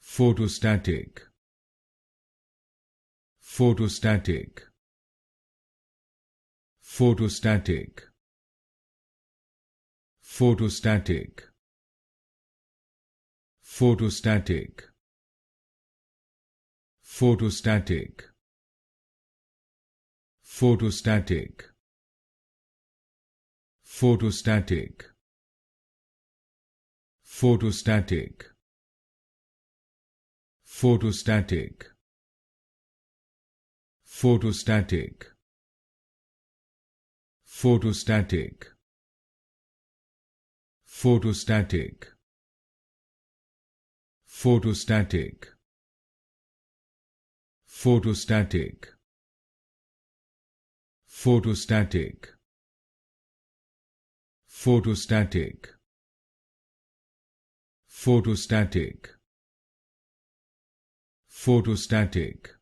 Photostatic. Photostatic. Photostatic. Photostatic. Photostatic. Photostatic. Photostatic. Photostatic. Photostatic. Photostatic. Photostatic. Photostatic. Photostatic. Photostatic. Photostatic. Photostatic. Photostatic. Photostatic. Photostatic.